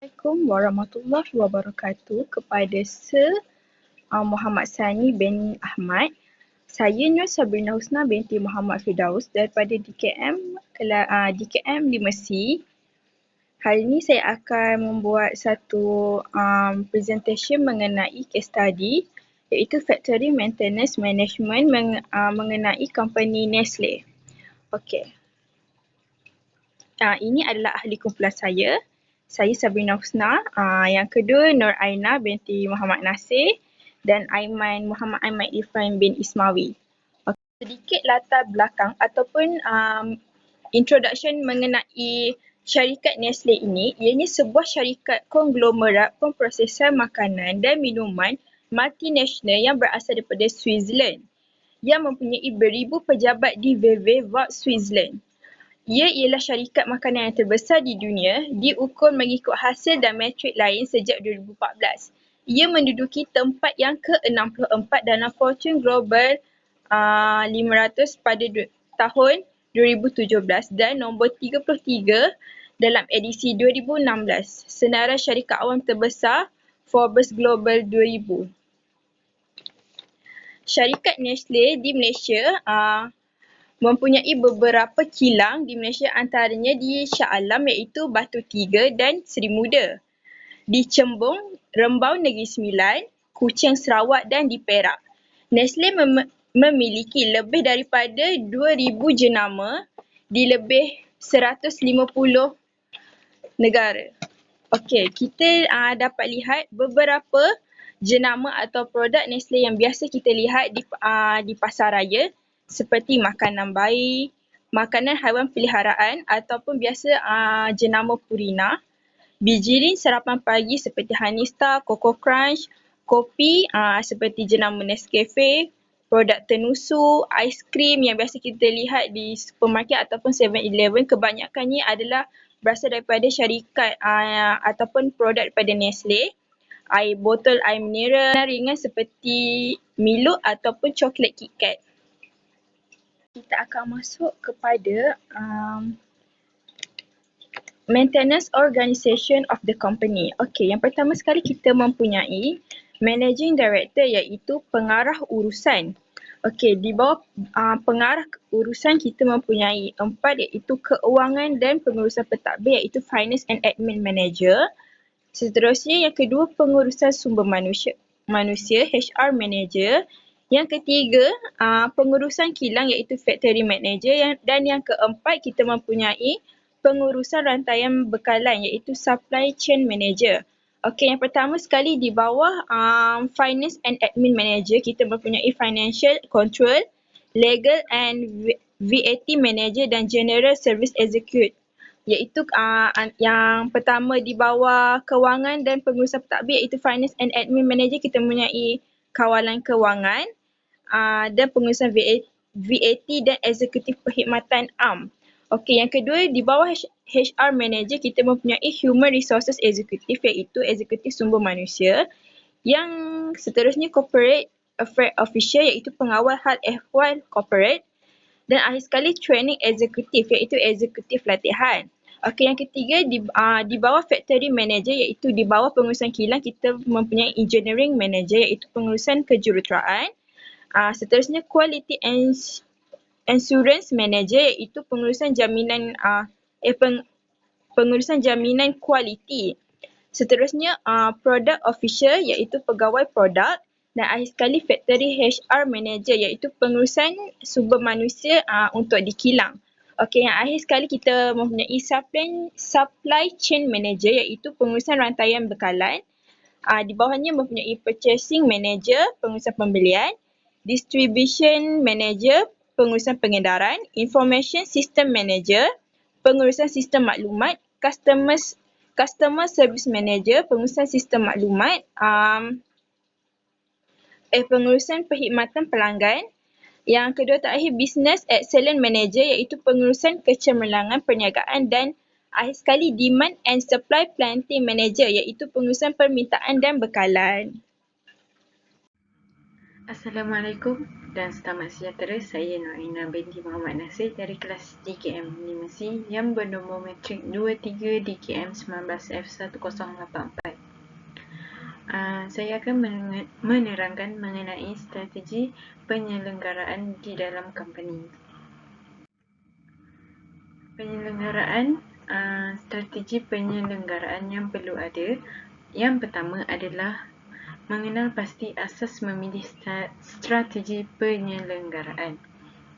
Assalamualaikum warahmatullahi wabarakatuh kepada Muhammad Sani bin Ahmad. Saya Nur Sabrina Husna binti Muhammad Firdaus daripada DKM 5C. Hari ini saya akan membuat satu presentation mengenai case study iaitu Factory Maintenance Management mengenai company Nestle. Okey. Ini adalah ahli kumpulan saya. Saya Sabrina Husna, yang kedua Nur Aina binti Muhammad Nasir dan Muhammad Aiman Irfan bin Ismawi. Sedikit latar belakang ataupun introduction mengenai syarikat Nestle ini. Ianya sebuah syarikat konglomerat pemprosesan makanan dan minuman multinasional yang berasal daripada Switzerland yang mempunyai beribu pejabat di Vevey, Vaud, Switzerland. Ia ialah syarikat makanan yang terbesar di dunia diukur mengikut hasil dan metrik lain sejak 2014. Ia menduduki tempat yang ke-64 dalam Fortune Global 500 pada tahun 2017 dan nombor 33 dalam edisi 2016 senarai syarikat awam terbesar Forbes Global 2000. Syarikat Nestle di Malaysia mempunyai beberapa kilang di Malaysia, antaranya di Shah Alam iaitu Batu Tiga dan Seri Muda, di Chembung, Rembau Negeri Sembilan, Kuching Sarawak dan di Perak. Nestle memiliki lebih daripada 2,000 jenama di lebih 150 negara. Okey, kita dapat lihat beberapa jenama atau produk Nestle yang biasa kita lihat di pasar raya, seperti makanan bayi, makanan haiwan peliharaan ataupun biasa jenama Purina, bijirin sarapan pagi seperti Honey Star, Coco Crunch, kopi seperti jenama Nescafe, produk Tenusu, aiskrim yang biasa kita lihat di supermarket ataupun 7-Eleven, kebanyakannya adalah berasal daripada syarikat ataupun produk daripada Nestle. Botol air mineral ringan seperti Milo ataupun coklat KitKat. Kita akan masuk kepada maintenance organisation of the company. Okey, yang pertama sekali kita mempunyai managing director iaitu pengarah urusan. Okey, di bawah pengarah urusan kita mempunyai 4 iaitu keuangan dan pengurusan pentadbir iaitu finance and admin manager. Seterusnya yang kedua pengurusan sumber manusia HR manager. Yang ketiga, pengurusan kilang iaitu factory manager dan yang keempat kita mempunyai pengurusan rantaian bekalan iaitu supply chain manager. Okey, yang pertama sekali di bawah finance and admin manager kita mempunyai financial control, legal and VAT manager dan general service execute. Iaitu yang pertama di bawah kewangan dan pengurusan pentadbir iaitu finance and admin manager kita mempunyai kawalan kewangan dan pengurusan VAT dan eksekutif perkhidmatan am. Okey, yang kedua di bawah HR manager kita mempunyai human resources executive iaitu eksekutif sumber manusia. Yang seterusnya corporate affairs officer iaitu pengawal hal ehwal corporate. Dan akhir sekali training executive iaitu eksekutif latihan. Okey, yang ketiga di bawah factory manager iaitu di bawah pengurusan kilang kita mempunyai engineering manager iaitu pengurusan kejuruteraan. Seterusnya quality insurance manager iaitu pengurusan jaminan pengurusan jaminan kualiti. Seterusnya product officer iaitu pegawai produk dan akhir sekali factory HR manager iaitu pengurusan sumber manusia untuk di kilang. Okey, yang akhir sekali kita mempunyai supply chain manager iaitu pengurusan rantaian bekalan. Di bawahnya mempunyai purchasing manager, pengurusan pembelian, distribution manager, pengurusan pengedaran, information system manager, pengurusan sistem maklumat, customer service manager, pengurusan sistem maklumat, pengurusan perkhidmatan pelanggan. Yang kedua terakhir business excellence manager iaitu pengurusan kecemerlangan perniagaan dan akhir sekali demand and supply planning manager iaitu pengurusan permintaan dan bekalan. Assalamualaikum dan selamat sejahtera. Saya Noorina binti Muhammad Nasir dari kelas DKM Animasi yang bernombor matrik 23 DKM 19F1084. Saya akan menerangkan mengenai strategi penyelenggaraan di dalam company. Strategi penyelenggaraan yang perlu ada. Yang pertama adalah mengenal pasti asas memilih strategi penyelenggaraan.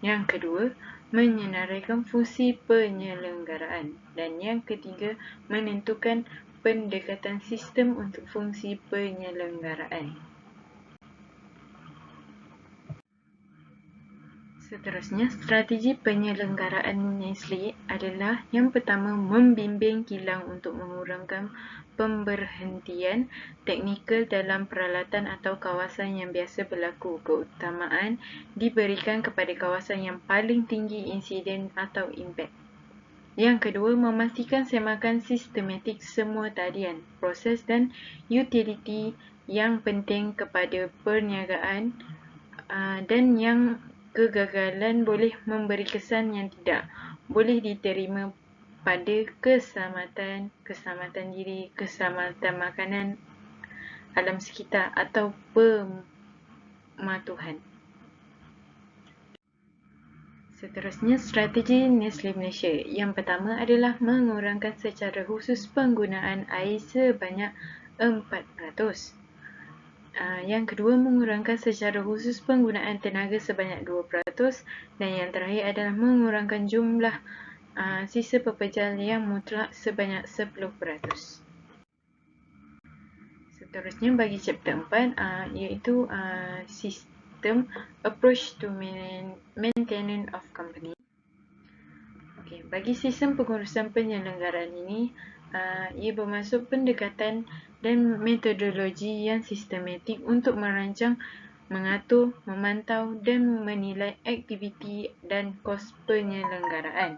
Yang kedua, menyenaraikan fungsi penyelenggaraan. Dan yang ketiga, menentukan pendekatan sistem untuk fungsi penyelenggaraan. Seterusnya, strategi penyelenggaraan Nestle adalah yang pertama, membimbing kilang untuk mengurangkan pemberhentian teknikal dalam peralatan atau kawasan yang biasa berlaku. Keutamaan diberikan kepada kawasan yang paling tinggi insiden atau impak. Yang kedua, memastikan semakan sistematik semua talian, proses dan utility yang penting kepada perniagaan dan yang kegagalan boleh memberi kesan yang tidak boleh diterima pada keselamatan diri, keselamatan makanan, alam sekitar atau pematuhan. Seterusnya, strategi Nestle Malaysia. Yang pertama adalah mengurangkan secara khusus penggunaan air sebanyak 4%. Yang kedua, mengurangkan secara khusus penggunaan tenaga sebanyak 2%. Dan yang terakhir adalah mengurangkan jumlah sisa pepejal yang mutlak sebanyak 10%. Seterusnya, bagi chapter 4, iaitu sistem approach to maintenance of company. Bagi sistem pengurusan penyelenggaraan ini, ia bermaksud pendekatan dan metodologi yang sistematik untuk merancang, mengatur, memantau dan menilai aktiviti dan kos penyelenggaraan.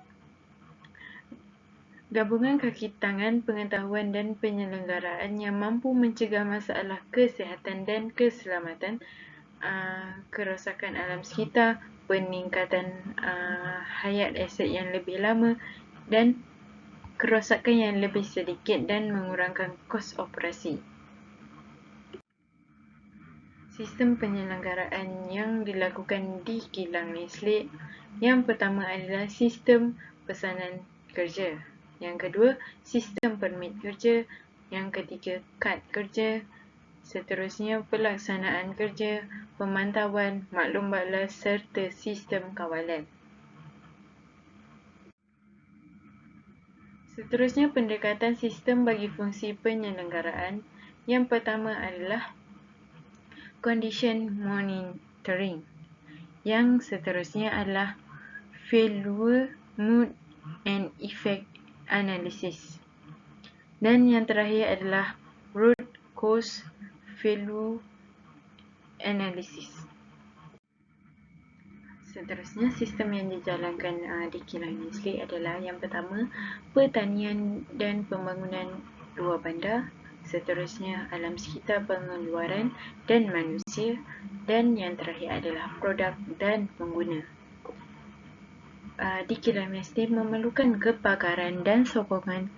Gabungan kaki tangan pengetahuan dan penyelenggaraan yang mampu mencegah masalah kesihatan dan keselamatan, kerosakan alam sekitar, peningkatan hayat aset yang lebih lama dan kerosakan yang lebih sedikit dan mengurangkan kos operasi. Sistem penyelenggaraan yang dilakukan di kilang Nestle. Yang pertama adalah sistem pesanan kerja. Yang kedua, sistem permit kerja. Yang ketiga, kad kerja. Seterusnya, pelaksanaan kerja, pemantauan, maklum balas serta sistem kawalan. Seterusnya, pendekatan sistem bagi fungsi penyelenggaraan. Yang pertama adalah condition monitoring. Yang seterusnya adalah failure mood and effect analysis. Dan yang terakhir adalah root cause failure analysis. Seterusnya, sistem yang dijalankan di kilang Nestle adalah yang pertama, pertanian dan pembangunan luar bandar. Seterusnya, alam sekitar, pengeluaran dan manusia. Dan yang terakhir adalah produk dan pengguna. Di kilang Nestle memerlukan kepakaran dan sokongan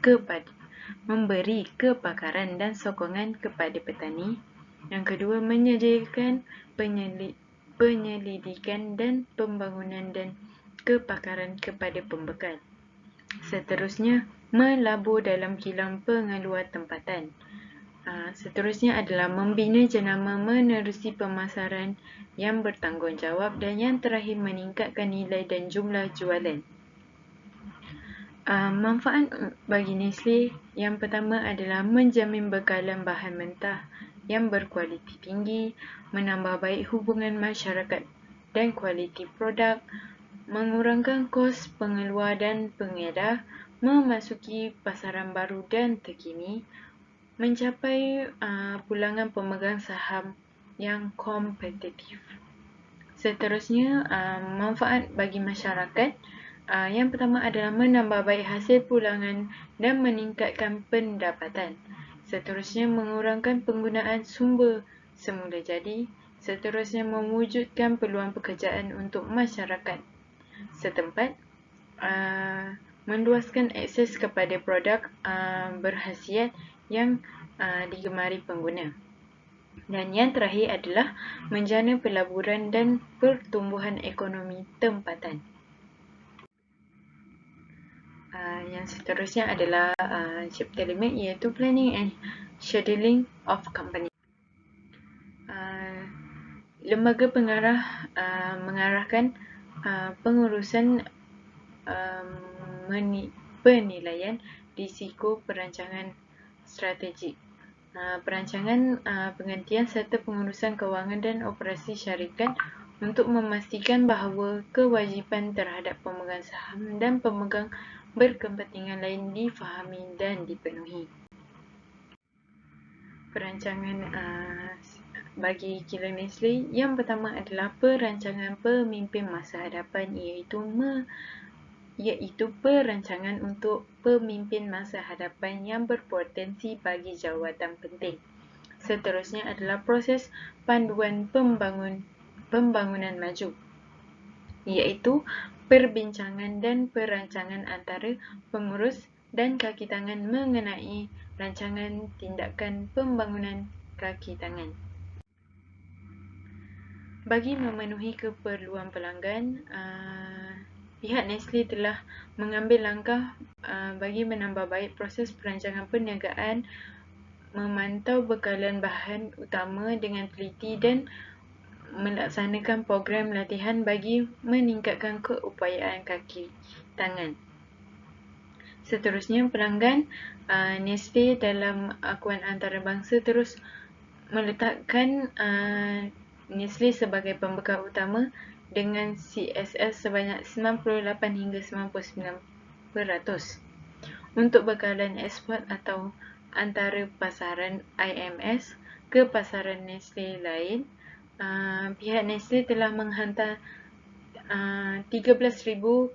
memberi kepakaran dan sokongan kepada petani. Yang kedua, menyediakan penyelidikan dan pembangunan dan kepakaran kepada pembekal. Seterusnya, melabur dalam kilang pengeluar tempatan. Seterusnya adalah membina jenama menerusi pemasaran yang bertanggungjawab dan yang terakhir meningkatkan nilai dan jumlah jualan. Manfaat bagi Nestle yang pertama adalah menjamin bekalan bahan mentah yang berkualiti tinggi, menambah baik hubungan masyarakat dan kualiti produk, mengurangkan kos pengeluar dan pengedar, memasuki pasaran baru dan terkini, mencapai pulangan pemegang saham yang kompetitif. Seterusnya, manfaat bagi masyarakat. Yang pertama adalah menambah baik hasil pulangan dan meningkatkan pendapatan. Seterusnya, mengurangkan penggunaan sumber semula jadi. Seterusnya, mewujudkan peluang pekerjaan untuk masyarakat setempat, meluaskan akses kepada produk berkhasiat yang digemari pengguna. Dan yang terakhir adalah menjana pelaburan dan pertumbuhan ekonomi tempatan. Yang seterusnya adalah chapter 5, iaitu Planning and Scheduling of Company. Lembaga pengarah mengarahkan pengurusan penilaian risiko perancangan strategik, perancangan penghentian serta pengurusan kewangan dan operasi syarikat untuk memastikan bahawa kewajipan terhadap pemegang saham dan pemegang berkepentingan lain difahami dan dipenuhi. Perancangan bagi kilang Nestle, yang pertama adalah perancangan pemimpin masa hadapan, iaitu perancangan untuk pemimpin masa hadapan yang berpotensi bagi jawatan penting. Seterusnya adalah proses panduan pembangunan maju, iaitu perbincangan dan perancangan antara pengurus dan kaki tangan mengenai rancangan tindakan pembangunan kaki tangan. Bagi memenuhi keperluan pelanggan, pihak Nestle telah mengambil langkah bagi menambah baik proses perancangan perniagaan, memantau bekalan bahan utama dengan teliti dan melaksanakan program latihan bagi meningkatkan keupayaan kaki tangan. Seterusnya, pelanggan Nestle dalam akuan antarabangsa terus meletakkan Nestle sebagai pembekal utama dengan CSS sebanyak 98 hingga 99%. Untuk bekalan ekspor atau antara pasaran IMS ke pasaran Nestle lain, pihak Nestle telah menghantar 13,000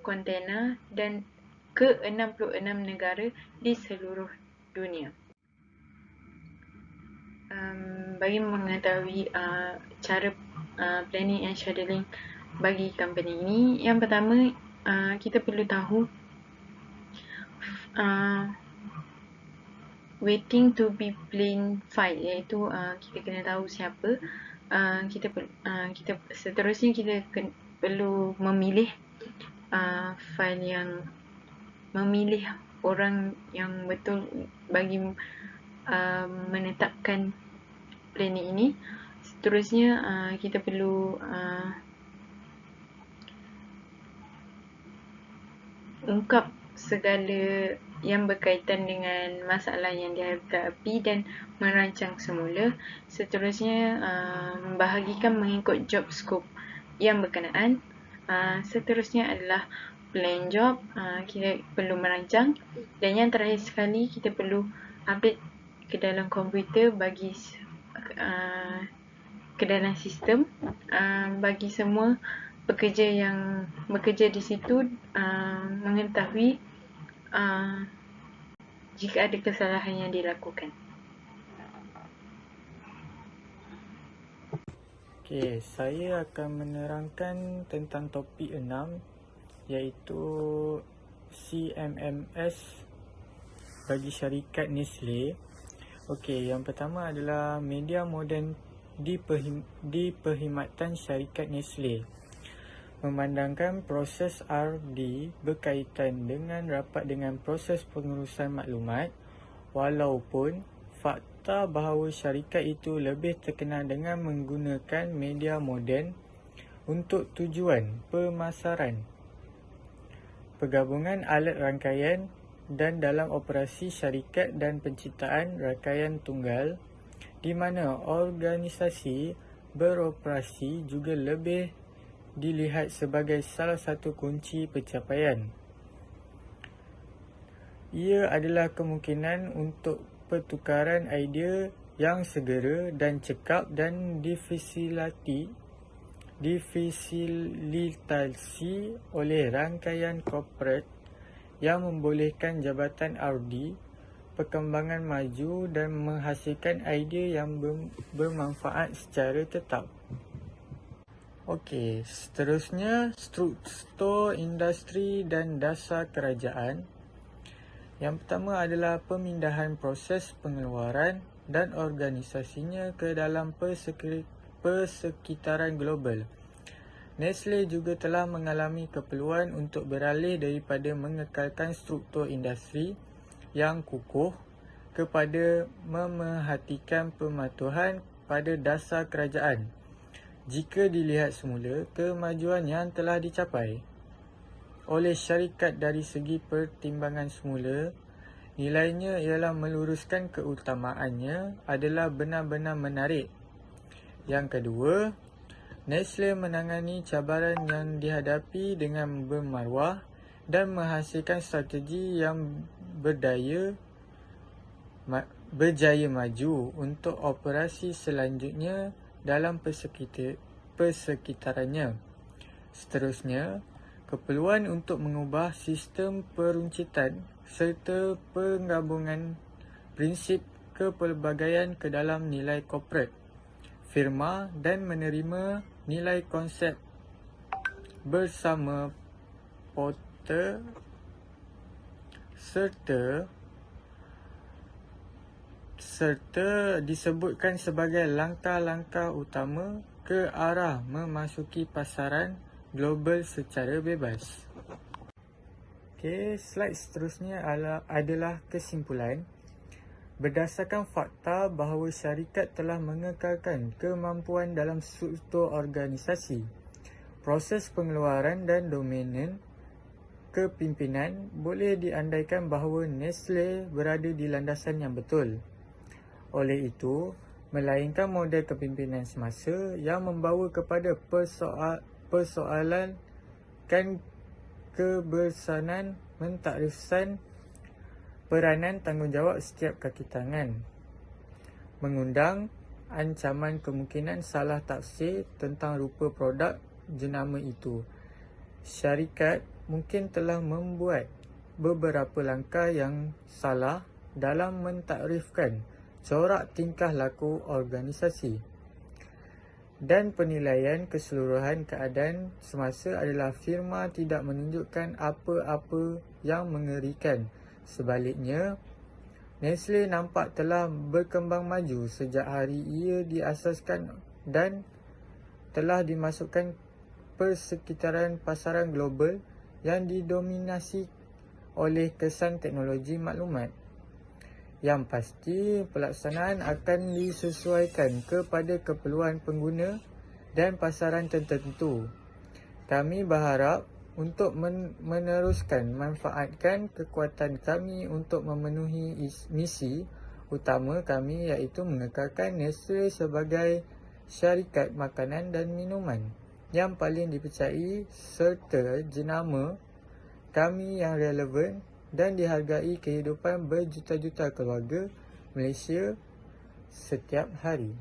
kontena dan ke 66 negara di seluruh dunia. Bagi mengetahui cara planning and scheduling bagi company ini, yang pertama kita perlu tahu waiting to be planned file, iaitu kita kena tahu siapa. Seterusnya kita perlu memilih file yang memilih orang yang betul bagi menetapkan planning ini. Seterusnya kita perlu ungkap segala yang berkaitan dengan masalah yang dihadapi dan merancang semula. Seterusnya membahagikan mengikut job scope yang berkenaan. Seterusnya adalah plan job, kita perlu merancang. Dan yang terakhir sekali, kita perlu update ke dalam komputer bagi ke dalam sistem bagi semua pekerja yang bekerja di situ mengetahui jika ada kesalahan yang dilakukan. Okey, saya akan menerangkan tentang topik 6, iaitu CMMS bagi syarikat Nestle. Okey, yang pertama adalah media moden di perkhidmatan syarikat Nestle. Memandangkan proses R&D berkaitan dengan rapat dengan proses pengurusan maklumat, walaupun fakta bahawa syarikat itu lebih terkenal dengan menggunakan media moden untuk tujuan pemasaran, penggabungan alat rangkaian dan dalam operasi syarikat dan penciptaan rangkaian tunggal, di mana organisasi beroperasi juga lebih dilihat sebagai salah satu kunci pencapaian. Ia adalah kemungkinan untuk pertukaran idea yang segera dan cekap dan difasilitasi oleh rangkaian korporat yang membolehkan Jabatan R&D, perkembangan maju dan menghasilkan idea yang bermanfaat secara tetap. Okey, seterusnya struktur industri dan dasar kerajaan. Yang pertama adalah pemindahan proses pengeluaran dan organisasinya ke dalam persekitaran global. Nestle juga telah mengalami keperluan untuk beralih daripada mengekalkan struktur industri yang kukuh kepada memerhatikan pematuhan pada dasar kerajaan. Jika dilihat semula, kemajuan yang telah dicapai oleh syarikat dari segi pertimbangan semula, nilainya ialah meluruskan keutamaannya adalah benar-benar menarik. Yang kedua, Nestle menangani cabaran yang dihadapi dengan bermaruah dan menghasilkan strategi yang berjaya maju untuk operasi selanjutnya dalam persekitarannya. Seterusnya, keperluan untuk mengubah sistem peruncitan serta penggabungan prinsip kepelbagaian ke dalam nilai korporat firma dan menerima nilai konsep bersama Porter serta disebutkan sebagai langkah-langkah utama ke arah memasuki pasaran global secara bebas. Okey, slide seterusnya adalah kesimpulan. Berdasarkan fakta bahawa syarikat telah mengekalkan kemampuan dalam struktur organisasi, proses pengeluaran dan dominan kepimpinan, boleh diandaikan bahawa Nestle berada di landasan yang betul. Oleh itu, melainkan model kepimpinan semasa yang membawa kepada persoalan kebersamaan mentakrifkan peranan tanggungjawab setiap kaki tangan, mengundang ancaman kemungkinan salah tafsir tentang rupa produk jenama itu. Syarikat mungkin telah membuat beberapa langkah yang salah dalam mentakrifkan corak tingkah laku organisasi, dan penilaian keseluruhan keadaan semasa adalah firma tidak menunjukkan apa-apa yang mengerikan. Sebaliknya, Nestle nampak telah berkembang maju sejak hari ia diasaskan dan telah dimasukkan persekitaran pasaran global yang didominasi oleh kesan teknologi maklumat. Yang pasti, pelaksanaan akan disesuaikan kepada keperluan pengguna dan pasaran tertentu. Kami berharap untuk meneruskan manfaatkan kekuatan kami untuk memenuhi misi utama kami, iaitu mengekalkan Nestle sebagai syarikat makanan dan minuman yang paling dipercayai serta jenama kami yang relevan dan dihargai kehidupan berjuta-juta keluarga Malaysia setiap hari.